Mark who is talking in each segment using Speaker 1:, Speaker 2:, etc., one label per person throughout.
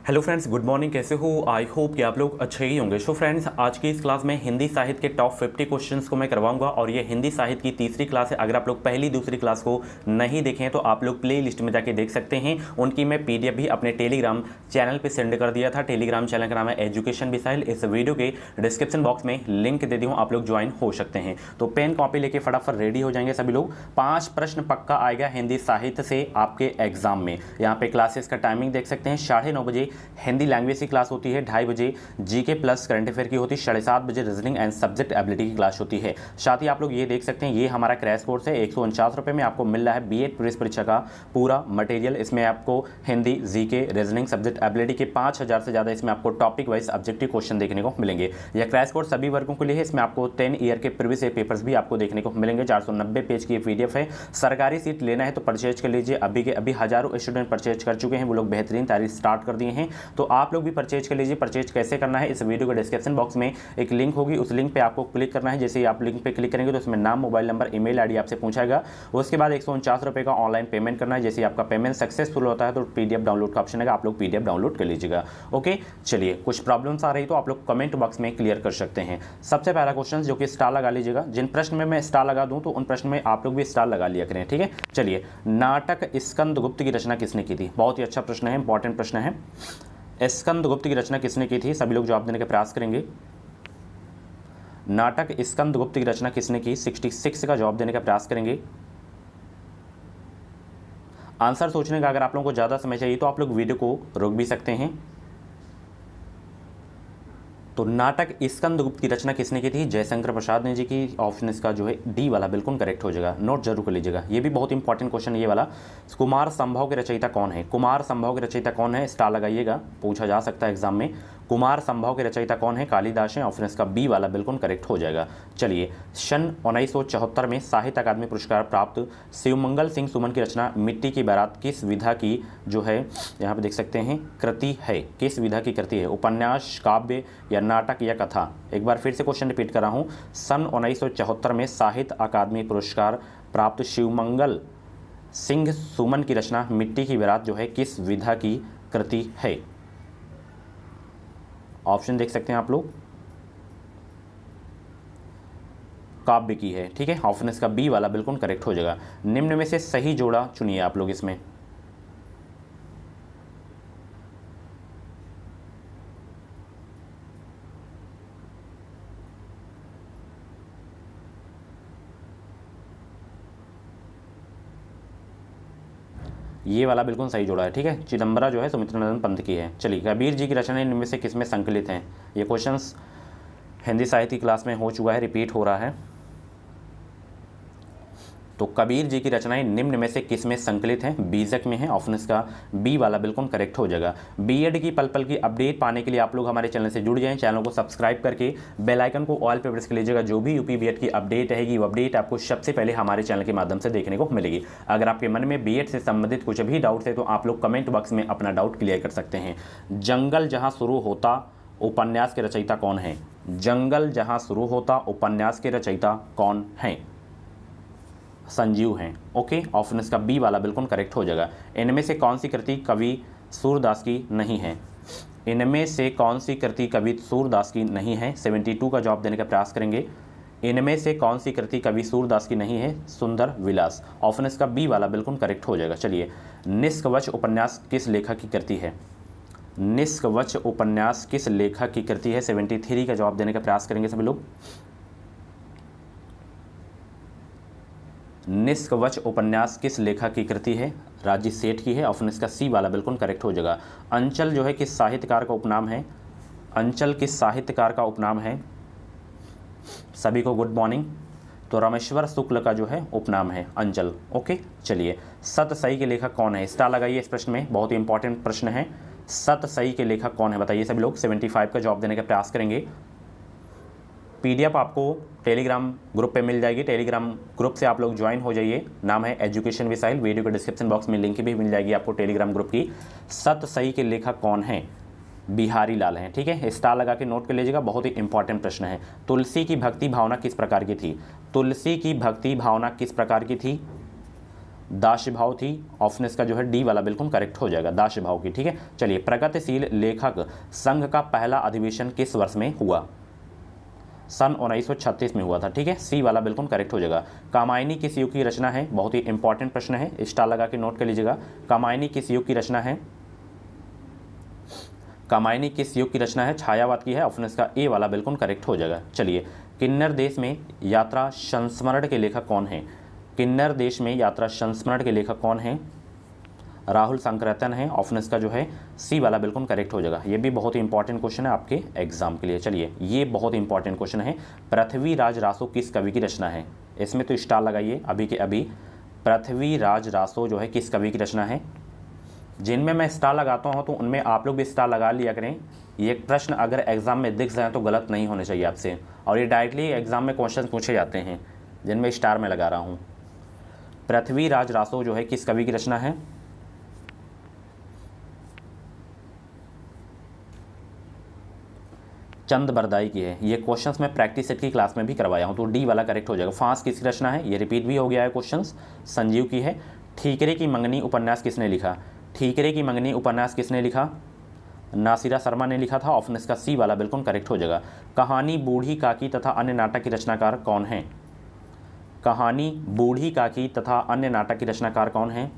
Speaker 1: Hello friends, good morning. कैसे हो? I hope कि आप लोग अच्छे ही होंगे। सो फ्रेंड्स, आज की इस क्लास में हिंदी साहित्य के टॉप 50 क्वेश्चंस को मैं करवाऊंगा और ये हिंदी साहित्य की तीसरी क्लास है। अगर आप लोग पहली दूसरी क्लास को नहीं देखें तो आप लोग प्ले लिस्ट में जाके देख सकते हैं। उनकी मैं PDF भी अपने टेलीग्राम चैनल पर सेंड कर दिया था। टेलीग्राम चैनल का नाम है एजुकेशन मिसाइल। इस वीडियो के डिस्क्रिप्शन बॉक्स में लिंक दे दी हूँ, आप लोग ज्वाइन हो सकते हैं। तो पेन कॉपी लेके फटाफट रेडी हो जाएंगे सभी लोग। 5 प्रश्न पक्का आएगा हिंदी साहित्य से आपके एग्जाम में। यहाँ पे क्लासेस का टाइमिंग देख सकते हैं। 9:30 बजे हिंदी लैंग्वेज की क्लास होती है, 2:30 बजे जीके प्लस करंट अफेयर की होती है, 7:30 बजे रीजनिंग एंड सब्जेक्ट एबिलिटी की क्लास होती है। साथ ही आप लोग ये देख सकते हैं, ये हमारा क्रैश कोर्स है। 149 रुपये में आपको मिल रहा है बीएड पुलिस परीक्षा का पूरा मटेरियल। इसमें आपको Hindi, GK, reasoning, subject ability के 5000 से ज़्यादा इसमें आपको टॉपिक वाइज ऑब्जेक्टिव क्वेश्चन देखने को मिलेंगे। यह क्रैश कोर्स सभी वर्गों के लिए है। इसमें आपको 10 ईयर के प्रीवियस ईयर पेपर्स भी आपको देखने को मिलेंगे। 490 पेज की PDF है। सरकारी सीट लेना है तो परचेज कर लीजिए। अभी के अभी हज़ारों स्टूडेंट परचेज कर चुके हैं, वो लोग बेहतरीन तैयारी स्टार्ट कर दिए हैं। तो आप लोग भी परचेज कर लीजिए। परचेज कैसे करना है, इस वीडियो के डिस्क्रिप्शन बॉक्स में एक लिंक होगी, उस लिंक पे आपको क्लिक करना है। जैसे ही आप लिंक पे क्लिक करेंगे तो उसमें नाम, मोबाइल नंबर, ईमेल आईडी आपसे पूछाएगा। उसके बाद 149 रुपये का ऑनलाइन पेमेंट करना है। जैसे आपका पेमेंट सक्सेसफुल होता है तो PDF डाउनलोड का ऑप्शन है, आप लोग PDF डाउनलोड कर लीजिएगा। ओके, चलिए, कुछ प्रॉब्लम्स आ रही तो आप लोग कमेंट बॉक्स में क्लियर कर सकते हैं। सबसे पहला क्वेश्चन जो कि स्टार लगा लीजिएगा। जिन प्रश्न में मैं स्टार लगा दूं तो उन प्रश्न में आप लोग भी स्टार लगा लिया करें, ठीक है। चलिए, नाटक स्कंदगुप्त की रचना किसने की थी? बहुत ही अच्छा प्रश्न है, इंपॉर्टेंट प्रश्न है। स्कंदगुप्त की रचना किसने की थी? सभी लोग जवाब देने का प्रयास करेंगे। नाटक स्कंदगुप्त की रचना किसने की? 66 का जवाब देने का प्रयास करेंगे। आंसर सोचने का अगर आप लोगों को ज़्यादा समय चाहिए तो आप लोग वीडियो को रोक भी सकते हैं। तो नाटक स्कंदगुप्त की रचना किसने की थी? जयशंकर प्रसाद ने जी की। ऑप्शन इसका जो है डी वाला बिल्कुल करेक्ट हो जाएगा। नोट जरूर कर लीजिएगा, ये भी बहुत इंपॉर्टेंट क्वेश्चन है ये वाला। कुमार संभव के रचयिता कौन है? कुमार संभव के रचयिता कौन है? स्टार लगाइएगा, पूछा जा सकता है एग्जाम में। कुमार संभव के रचयिता कौन है? कालिदास है। ऑप्शन इसका बी वाला बिल्कुल करेक्ट हो जाएगा। चलिए, सन 1974 में साहित्य अकादमी पुरस्कार प्राप्त शिवमंगल सिंह सुमन की रचना मिट्टी की बारात किस विधा की जो है, यहाँ पे देख सकते हैं, कृति है? किस विधा की कृति है? उपन्यास, काव्य या नाटक या कथा? एक बार फिर से क्वेश्चन रिपीट कर रहा हूँ। सन 1974 में साहित्य अकादमी पुरस्कार प्राप्त शिवमंगल सिंह सुमन की रचना मिट्टी की बारात जो है किस विधा की कृति है? ऑप्शन देख सकते हैं आप लोग, काव्य की है, ठीक है। ऑप्शन इसका बी वाला बिल्कुल करेक्ट हो जाएगा। निम्न में से सही जोड़ा चुनिए आप लोग इसमें। ये वाला बिल्कुल सही जोड़ा है, ठीक है। चिदम्बरा जो है सुमित्रानंद पंत की है। चलिए, कबीर जी की रचना इनमें से किसमें संकलित हैं? ये क्वेश्चंस हिंदी साहित्य की क्लास में हो चुका है, रिपीट हो रहा है। तो कबीर जी की रचनाएं निम्न में से किसमें संकलित हैं? बीजक में है। ऑप्शन इसका बी वाला बिल्कुल करेक्ट हो जाएगा। बीएड की पल पल की अपडेट पाने के लिए आप लोग हमारे चैनल से जुड़ जाएं। चैनल को सब्सक्राइब करके बेल आइकन को ऑल पे प्रेस कर लीजिएगा। जो भी यूपी बीएड की अपडेट रहेगी वो अपडेट आपको सबसे पहले हमारे चैनल के माध्यम से देखने को मिलेगी। अगर आपके मन में बीएड से संबंधित कुछ भी डाउट्स है तो आप लोग कमेंट बॉक्स में अपना डाउट क्लियर कर सकते हैं। जंगल जहाँ शुरू होता उपन्यास के रचयिता कौन है? जंगल जहाँ शुरू होता उपन्यास के रचयिता कौन हैं? संजीव हैं। ओके, ऑप्शन इसका बी वाला बिल्कुल करेक्ट हो जाएगा। इनमें से कौन सी कृति कवि सूरदास की नहीं है? इनमें से कौन सी कृति कवि सूरदास की नहीं है? 72 का जवाब देने का प्रयास करेंगे। इनमें से कौन सी कृति कवि सूरदास की नहीं है? सुंदर विलास। ऑप्शन इसका बी वाला बिल्कुल करेक्ट हो जाएगा। चलिए, निष्कवच उपन्यास किस लेखक की कृति है? निष्कवच उपन्यास किस लेखक की कृति है? 73 का जवाब देने का प्रयास करेंगे सभी लोग। निष्कवच उपन्यास किस लेखक की कृति है? राजी सेठ की है। ऑप्शन इसका सी वाला बिल्कुल करेक्ट हो जाएगा। अंचल जो है किस साहित्यकार का उपनाम है? अंचल किस साहित्यकार का उपनाम है? सभी को गुड मॉर्निंग। तो रामेश्वर शुक्ल का जो है उपनाम है अंचल। ओके, चलिए, सत सही के लेखक कौन है? स्टार लगाइए इस प्रश्न में, बहुत ही इंपॉर्टेंट प्रश्न है। सत सही के लेखक कौन है बताइए सभी लोग। 75 का जवाब देने का प्रयास करेंगे। PDF आपको टेलीग्राम ग्रुप पे मिल जाएगी। टेलीग्राम ग्रुप से आप लोग ज्वाइन हो जाइए। नाम है एजुकेशन मिसाइल। वीडियो के डिस्क्रिप्शन बॉक्स में लिंक भी मिल जाएगी आपको टेलीग्राम ग्रुप की। सत सही के लेखक कौन हैं? बिहारी लाल हैं, ठीक है। स्टार लगा के नोट कर लीजिएगा, बहुत ही इंपॉर्टेंट प्रश्न है। तुलसी की भक्ति भावना किस प्रकार की थी? तुलसी की भक्ति भावना किस प्रकार की थी? दास्य भाव थी, ऑप्शन इसका जो है डी वाला बिल्कुल करेक्ट हो जाएगा, दास्य भाव की। ठीक है, चलिए प्रगतिशील लेखक संघ का पहला अधिवेशन किस वर्ष में हुआ? सन 1936 में हुआ था। ठीक है, सी वाला बिल्कुल करेक्ट हो जाएगा। कामायनी किस युग की रचना है? बहुत ही इंपॉर्टेंट प्रश्न है, स्टार लगा के नोट कर लीजिएगा। कामायनी किस युग की रचना है? कामायनी किस युग की रचना है? छायावाद की है, ऑप्शन इसका ए वाला बिल्कुल करेक्ट हो जाएगा। चलिए, किन्नर देश में यात्रा संस्मरण के लेखक कौन है? किन्नर देश में यात्रा संस्मरण के लेखक कौन है? राहुल संक्रतन है, ऑप्शन इसका जो है सी वाला बिल्कुल करेक्ट हो जाएगा। ये भी बहुत ही इंपॉर्टेंट क्वेश्चन है आपके एग्जाम के लिए। चलिए, ये बहुत इंपॉर्टेंट क्वेश्चन है, पृथ्वीराज रासो किस कवि की रचना है? इसमें तो स्टार लगाइए अभी के अभी। पृथ्वीराज रासो जो है किस कवि की रचना है? जिनमें मैं स्टार लगाता हूँ तो उनमें आप लोग भी स्टार लगा लिया करें। ये प्रश्न अगर एग्जाम में दिख जाए तो गलत नहीं होने चाहिए आपसे, और ये डायरेक्टली एग्जाम में क्वेश्चन पूछे जाते हैं जिनमें स्टार में लगा रहा हूँ। पृथ्वीराज रासो जो है किस कवि की रचना है? चंद बरदाई की है। ये क्वेश्चंस मैं प्रैक्टिस सेट की क्लास में भी करवाया हूँ, तो डी वाला करेक्ट हो जाएगा। फांस किसकी रचना है? ये रिपीट भी हो गया है क्वेश्चंस, संजीव की है। ठीकरे की मंगनी उपन्यास किसने लिखा? ठीकरे की मंगनी उपन्यास किसने लिखा? नासिरा शर्मा ने लिखा था, ऑप्शन इसका सी वाला बिल्कुल करेक्ट हो जाएगा। कहानी बूढ़ी काकी तथा अन्य नाटक की रचनाकार कौन है? कहानी बूढ़ी काकी तथा अन्य नाटक की रचनाकार कौन है?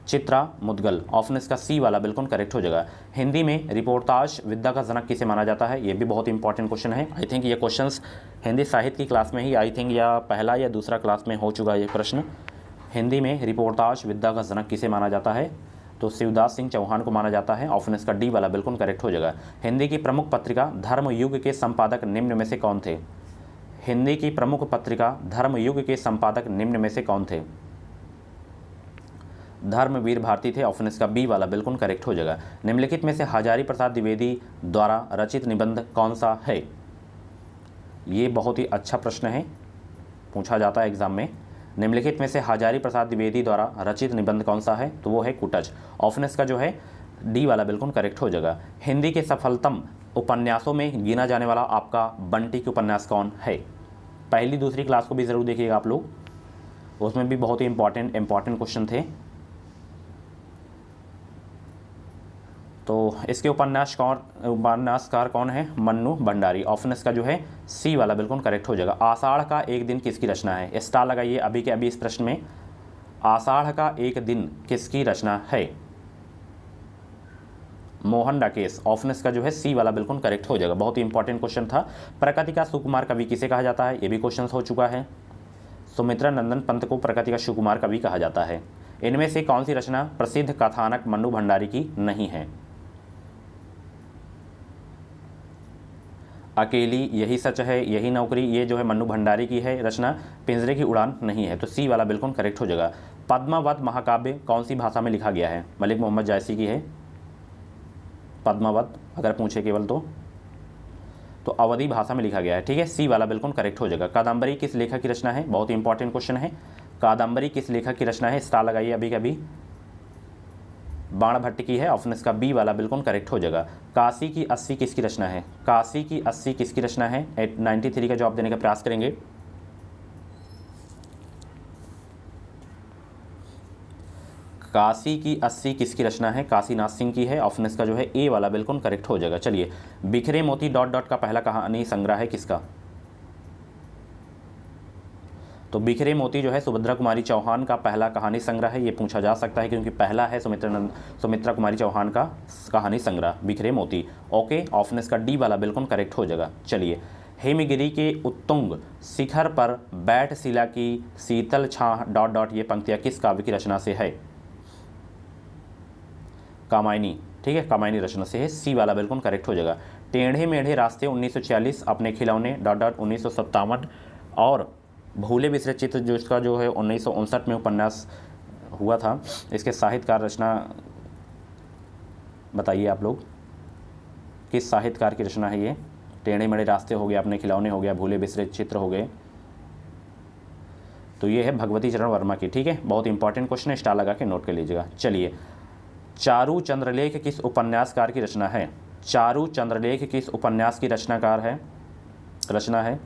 Speaker 1: चित्रा मुदगल, ऑप्शन इसका सी वाला बिल्कुल करेक्ट हो जाएगा। हिंदी में रिपोर्टाज विद्या का जनक किसे माना जाता है? ये भी बहुत इंपॉर्टेंट क्वेश्चन है। आई थिंक ये क्वेश्चंस हिंदी साहित्य की क्लास में ही आई थिंक या पहला या दूसरा क्लास में हो चुका है ये प्रश्न। हिंदी में रिपोर्टाज विद्या का जनक किसे माना जाता है? तो शिवदास सिंह चौहान को माना जाता है, ऑप्शन इसका डी वाला बिल्कुल करेक्ट हो जाएगा। हिंदी की प्रमुख पत्रिका धर्मयुग के संपादक निम्न में से कौन थे? हिंदी की प्रमुख पत्रिका धर्मयुग के संपादक निम्न में से कौन थे? धर्मवीर भारती थे, ऑप्शन इसका बी वाला बिल्कुल करेक्ट हो जाएगा। निम्नलिखित में से हजारी प्रसाद द्विवेदी द्वारा रचित निबंध कौन सा है? ये बहुत ही अच्छा प्रश्न है, पूछा जाता है एग्जाम में। निम्नलिखित में से हजारी प्रसाद द्विवेदी द्वारा रचित निबंध कौन सा है? तो वो है कुटज, ऑप्शन इसका जो है डी वाला बिल्कुल करेक्ट हो जाएगा। हिंदी के सफलतम उपन्यासों में गिना जाने वाला आपका बंटी के उपन्यास कौन है? पहली दूसरी क्लास को भी ज़रूर देखिएगा आप लोग, उसमें भी बहुत ही इंपॉर्टेंट क्वेश्चन थे। तो इसके उपन्यासकार कौन है? मन्नू भंडारी, ऑप्शन इसका जो है सी वाला बिल्कुल करेक्ट हो जाएगा। आषाढ़ का एक दिन किसकी रचना है? स्टार लगाइए अभी के अभी इस प्रश्न में। आषाढ़ का एक दिन किसकी रचना है? मोहन राकेश, ऑप्शन इसका जो है सी वाला बिल्कुल करेक्ट हो जाएगा। बहुत ही इंपॉर्टेंट क्वेश्चन था। प्रकृति का सुकुमार कवि किसे कहा जाता है? ये भी क्वेश्चन हो चुका है। सुमित्रा नंदन पंत को प्रकृति का सुकुमार कवि कहा जाता है। इनमें से कौन सी रचना प्रसिद्ध कथानक मन्नू भंडारी की नहीं है? अकेली, यही सच है, यही नौकरी, ये जो है मन्नू भंडारी की है रचना। पिंजरे की उड़ान नहीं है, तो सी वाला बिल्कुल करेक्ट हो जाएगा। पद्मावत महाकाव्य कौन सी भाषा में लिखा गया है? मलिक मोहम्मद जायसी की है पद्मावत, अगर पूछे केवल तो अवधी भाषा में लिखा गया है। ठीक है, सी वाला बिल्कुल करेक्ट हो जाएगा। कादम्बरी किस लेखक की रचना है? बहुत ही इंपॉर्टेंट क्वेश्चन है। कादम्बरी किस लेखक की रचना है? स्टार लगाइए अभी कभी। बाण भट्ट की है, ऑप्शन इसका बी वाला बिल्कुल करेक्ट हो जाएगा। काशी की 80 किसकी रचना है? काशी की 80 किसकी रचना है? 93 का जवाब देने का प्रयास करेंगे। काशी की 80 किसकी रचना है? काशीनाथ सिंह की है, ऑप्शन इसका जो है ए वाला बिल्कुल करेक्ट हो जाएगा। चलिए, बिखरे मोती ... का पहला कहानी संग्रह है किसका? तो बिखरे मोती जो है सुभद्रा कुमारी चौहान का पहला कहानी संग्रह है। ये पूछा जा सकता है क्योंकि पहला है सुमित्रा कुमारी चौहान का कहानी संग्रह बिखरे मोती। ओके, ऑप्शन इसका डी वाला बिल्कुल करेक्ट हो जाएगा। चलिए, हिमगिरी के उत्तुंग शिखर पर बैठ शिला की शीतल छां ... ये पंक्तियाँ किस काव्य की रचना से है? कामायनी, ठीक है, कामायनी रचना से है, सी वाला बिल्कुल करेक्ट हो जाएगा। टेढ़े मेढ़े रास्ते 1946, अपने खिलौने ... 1957 और भूले बिसरे चित्र जो इसका जो है 1959 में उपन्यास हुआ था। इसके साहित्यकार रचना बताइए आप लोग, किस साहित्यकार की रचना है ये? टेढ़े मेढ़े रास्ते हो गया, अपने खिलौने हो गया, भूले बिसरे चित्र हो गए, तो ये है भगवती चरण वर्मा की। ठीक है, बहुत इंपॉर्टेंट क्वेश्चन है, स्टार लगा के नोट कर लीजिएगा। चलिए, चारू चंद्रलेख किस उपन्यासकार की रचना है? चारू चंद्रलेख किस उपन्यास की रचना है?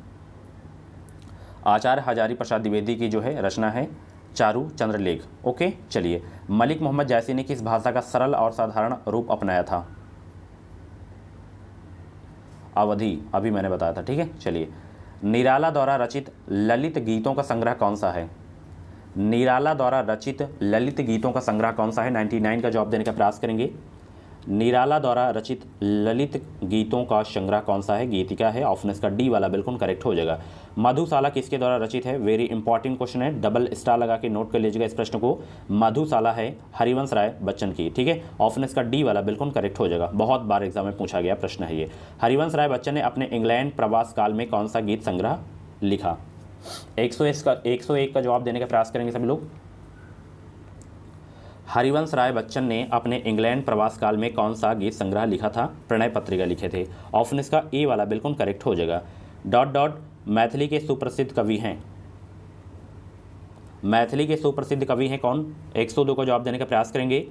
Speaker 1: आचार्य हजारी प्रसाद द्विवेदी की जो है रचना है चारू चंद्रलेख। ओके चलिए, मलिक मोहम्मद जैसी ने किस भाषा का सरल और साधारण रूप अपनाया था? अवधी, अभी मैंने बताया था, ठीक है। चलिए, निराला द्वारा रचित ललित गीतों का संग्रह कौन सा है? निराला द्वारा रचित ललित गीतों का संग्रह कौन सा है? 99 का जवाब देने का प्रयास करेंगे। निराला द्वारा रचित ललित गीतों का संग्रह कौन सा है? गीतिका है। ऑप्शन इसका डी वाला बिल्कुल करेक्ट हो जाएगा। मधुशाला किसके द्वारा रचित है? वेरी इंपॉर्टेंट क्वेश्चन है, डबल स्टार लगा के नोट कर लीजिएगा इस प्रश्न को। मधुशाला है हरिवंश राय बच्चन की, ठीक है। ऑप्शन इसका डी वाला बिल्कुल करेक्ट हो जाएगा। बहुत बार एग्जाम में पूछा गया प्रश्न है ये। हरिवंश राय बच्चन ने अपने इंग्लैंड प्रवास काल में कौन सा गीत संग्रह लिखा? 101 का जवाब देने का प्रयास करेंगे सभी लोग। हरिवंश राय बच्चन ने अपने इंग्लैंड प्रवास काल में कौन सा गीत संग्रह लिखा था? प्रणय पत्रिका लिखे थे। ऑप्शन इसका ए वाला बिल्कुल करेक्ट हो जाएगा। डॉट डॉट मैथिली के सुप्रसिद्ध कवि हैं। मैथिली के सुप्रसिद्ध कवि हैं कौन? 102 का जवाब देने का प्रयास करेंगे।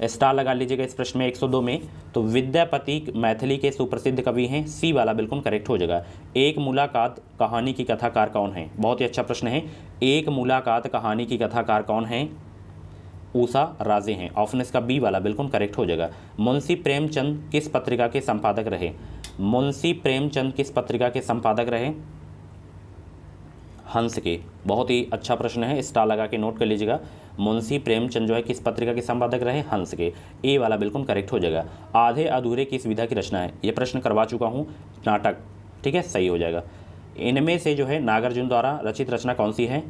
Speaker 1: स्टार लगा लीजिएगा इस प्रश्न में 102 में। तो विद्यापति मैथिली के सुप्रसिद्ध कवि हैं, सी वाला बिल्कुल करेक्ट हो जाएगा। एक मुलाकात कहानी की कथाकार कौन है? बहुत ही अच्छा प्रश्न है। एक मुलाकात कहानी की कथाकार कौन है? उषा राजे हैं। ऑप्शन इसका बी वाला बिल्कुल करेक्ट हो जाएगा। मुंशी प्रेमचंद किस पत्रिका के संपादक रहे? मुंशी प्रेमचंद किस पत्रिका के संपादक रहे? हंस के। बहुत ही अच्छा प्रश्न है, स्टार लगा के नोट कर लीजिएगा। मुंशी प्रेमचंद जो है किस पत्रिका के संपादक रहे? हंस के। ए वाला बिल्कुल करेक्ट हो जाएगा। आधे अधूरे किस विधा की रचना है? ये प्रश्न करवा चुका हूँ, नाटक, ठीक है, सही हो जाएगा। इनमें से जो है नागार्जुन द्वारा रचित रचना कौन सी है?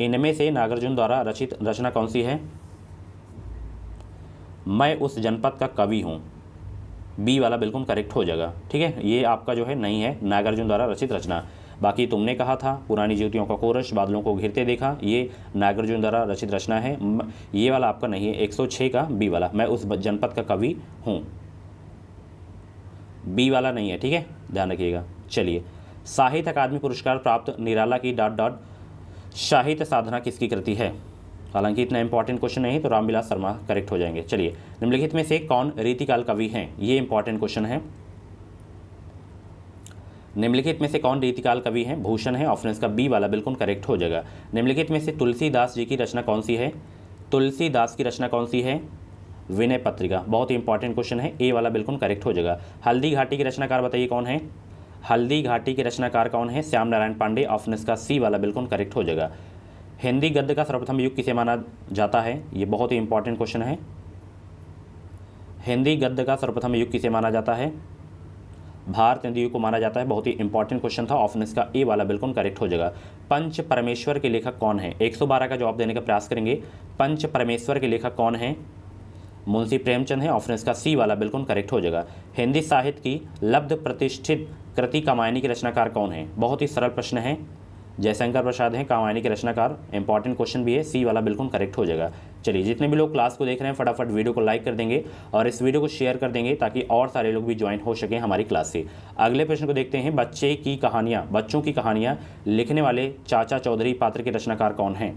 Speaker 1: इनमें से नागार्जुन द्वारा रचित रचना कौन सी है? मैं उस जनपद का कवि हूँ। बी वाला बिल्कुल करेक्ट हो जाएगा, ठीक है। ये आपका जो है नहीं है नागार्जुन द्वारा रचित रचना। बाकी तुमने कहा था पुरानी ज्योतियों का कोरस, बादलों को घिरते देखा, ये नागार्जुन द्वारा रचित रचना है। ये वाला आपका नहीं है। 106 का बी वाला, मैं उस जनपद का कवि हूँ, बी वाला नहीं है, ठीक है, ध्यान रखिएगा। चलिए, साहित्य अकादमी पुरस्कार प्राप्त निराला की डॉट डॉट साहित्य साधना किसकी कृति है? हालांकि इतना इंपॉर्टेंट क्वेश्चन नहीं तो रामविलास शर्मा करेक्ट हो जाएंगे। चलिए, निम्नलिखित में से कौन रीतिकाल कवि हैं? ये इंपॉर्टेंट क्वेश्चन है। निम्नलिखित में से कौन रीतिकाल कवि हैं? भूषण है। ऑप्शन इसका बी वाला बिल्कुल करेक्ट हो जाएगा। निम्नलिखित में से तुलसीदास जी की रचना कौन सी है? तुलसीदास की रचना कौन सी है? विनय पत्रिका। बहुत ही इंपॉर्टेंट क्वेश्चन है, ए वाला बिल्कुल करेक्ट हो जाएगा। हल्दी घाटी की रचनाकार बताइए कौन है? हल्दी घाटी के रचनाकार कौन है? श्याम नारायण पांडे। ऑप्शन इसका सी वाला बिल्कुल करेक्ट हो जाएगा। हिंदी गद्य का सर्वप्रथम युग किसे माना जाता है? ये बहुत ही इंपॉर्टेंट क्वेश्चन है। हिंदी गद्य का सर्वप्रथम युग किसे माना जाता है? भारत हिंदी युग को माना जाता है। बहुत ही इंपॉर्टेंट क्वेश्चन था। ऑप्शन इसका ए वाला बिल्कुल करेक्ट हो जाएगा। पंच परमेश्वर के लेखक कौन है? 112 का जवाब देने का प्रयास करेंगे। पंच परमेश्वर के लेखक कौन है? मुंशी प्रेमचंद है। ऑप्शन इसका सी वाला बिल्कुल करेक्ट हो जाएगा। हिंदी साहित्य की लब्ध प्रतिष्ठित कृति कामायनी के रचनाकार कौन है? बहुत ही सरल प्रश्न है, जयशंकर प्रसाद हैं कामायनी के रचनाकार। इंपॉर्टेंट क्वेश्चन भी है, सी वाला बिल्कुल करेक्ट हो जाएगा। चलिए, जितने भी लोग क्लास को देख रहे हैं फटाफट वीडियो को लाइक कर देंगे और इस वीडियो को शेयर कर देंगे ताकि और सारे लोग भी ज्वाइन हो सकें हमारी क्लास से। अगले प्रश्न को देखते हैं। बच्चों की कहानियाँ लिखने वाले चाचा चौधरी पात्र के रचनाकार कौन हैं?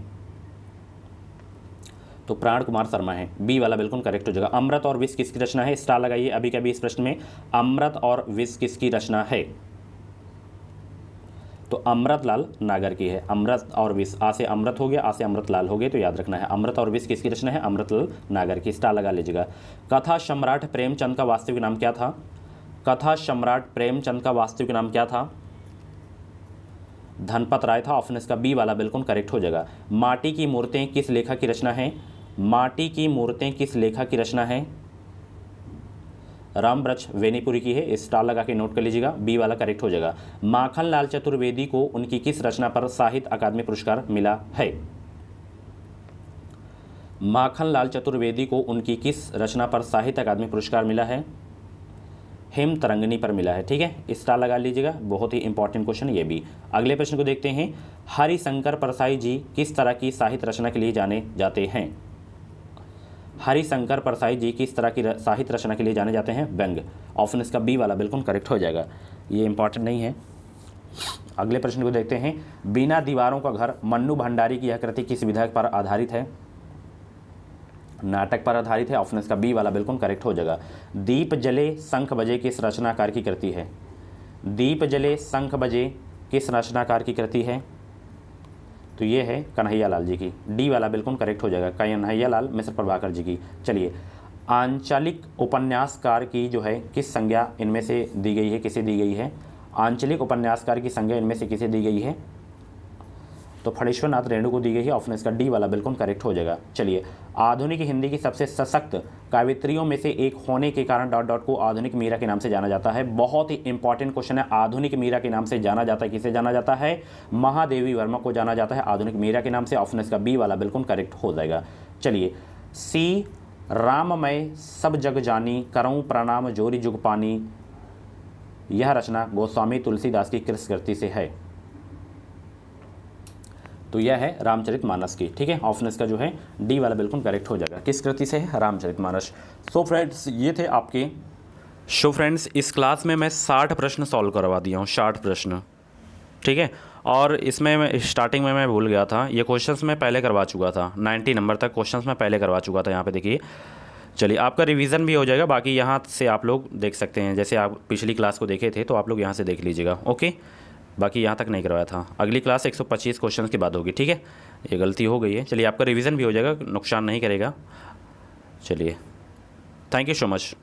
Speaker 1: तो प्राण कुमार शर्मा है। बी वाला बिल्कुल करेक्ट हो जाएगा। अमृत और विष किसकी रचना है? स्टार लगाइए अभी कभी इस प्रश्न में। अमृत और विष किसकी रचना है? तो अमृतलाल नागर की है। अमृत और विष, आ से अमृत हो गया, आ से अमृतलाल हो गए, तो याद रखना है अमृत और विष किसकी रचना है? अमृतलाल नागर की। स्टार लगा लीजिएगा। कथा सम्राट प्रेमचंद का वास्तविक नाम क्या था? कथा सम्राट प्रेमचंद का वास्तविक नाम क्या था? धनपत राय था। ऑप्शन इसका बी वाला बिल्कुल करेक्ट हो जाएगा। माटी की मूर्तें किस लेखक की रचना है? माटी की मूर्तें किस लेखक की रचना है? रामवृक्ष वेनीपुरी की है। स्टार लगा के नोट कर लीजिएगा, बी वाला करेक्ट हो जाएगा। माखनलाल चतुर्वेदी को उनकी किस रचना पर साहित्य अकादमी पुरस्कार मिला है? माखनलाल चतुर्वेदी को उनकी किस रचना पर साहित्य अकादमी पुरस्कार मिला है? हिम तरंगिनी पर मिला है, ठीक है, स्टार लगा लीजिएगा। बहुत ही इंपॉर्टेंट क्वेश्चन ये भी। अगले प्रश्न को देखते हैं। हरिशंकर परसाई जी किस तरह की साहित्य रचना के लिए जाने जाते हैं? हरिशंकर परसाई जी किस तरह की साहित्य रचना के लिए जाने जाते हैं? व्यंग्य। ऑप्शन इसका बी वाला बिल्कुल करेक्ट हो जाएगा, ये इंपॉर्टेंट नहीं है। अगले प्रश्न को देखते हैं। बिना दीवारों का घर मन्नू भंडारी की यह कृति किस विधा पर आधारित है? नाटक पर आधारित है। ऑप्शन इसका बी वाला बिल्कुल करेक्ट हो जाएगा। दीप जले शंख बजे किस रचनाकार की कृति है? दीप जले शंख बजे किस रचनाकार की कृति है? तो ये है कन्हैया लाल जी की, डी वाला बिल्कुल करेक्ट हो जाएगा, कन्हैया लाल मिश्र प्रभाकर जी की। चलिए, आंचलिक उपन्यासकार की जो है किस संज्ञा इनमें से दी गई है, किसे दी गई है? आंचलिक उपन्यासकार की संज्ञा इनमें से किसे दी गई है? तो फणीश्वर नाथ रेणु को दी गई है। ऑप्शन इसका डी वाला बिल्कुल करेक्ट हो जाएगा। चलिए, आधुनिक हिंदी की सबसे सशक्त काव्यत्रियों में से एक होने के कारण डॉट डॉट को आधुनिक मीरा के नाम से जाना जाता है। बहुत ही इंपॉर्टेंट क्वेश्चन है। आधुनिक मीरा के नाम से जाना जाता है, किसे जाना जाता है? महादेवी वर्मा को जाना जाता है आधुनिक मीरा के नाम से। ऑप्शन इसका बी वाला बिल्कुल करेक्ट हो जाएगा। चलिए, सी राममय सब जग जानी करऊँ प्रणाम जोरी जुग पानी, यह रचना गोस्वामी तुलसीदास की किस कृति से है? तो यह है रामचरितमानस की। ठीक है, ऑप्शन इसका जो है डी वाला बिल्कुल करेक्ट हो जाएगा। किस कृति से है? रामचरितमानस। सो फ्रेंड्स, ये थे आपके शो फ्रेंड्स। इस क्लास में मैं 60 प्रश्न सॉल्व करवा दिया हूँ, 60 प्रश्न। ठीक है, और इसमें मैं स्टार्टिंग में मैं भूल गया था, ये क्वेश्चंस मैं पहले करवा चुका था, 90 नंबर तक क्वेश्चंस मैं पहले करवा चुका था। यहाँ पे देखिए, चलिए आपका रिवीजन भी हो जाएगा। बाकी यहाँ से आप लोग देख सकते हैं, जैसे आप पिछली क्लास को देखे थे तो आप लोग यहाँ से देख लीजिएगा। ओके, बाकी यहाँ तक नहीं करवाया था। अगली क्लास 125 क्वेश्चन के बाद होगी। ठीक है, ये गलती हो गई है। चलिए, आपका रिवीजन भी हो जाएगा, नुकसान नहीं करेगा। चलिए, थैंक यू सो मच।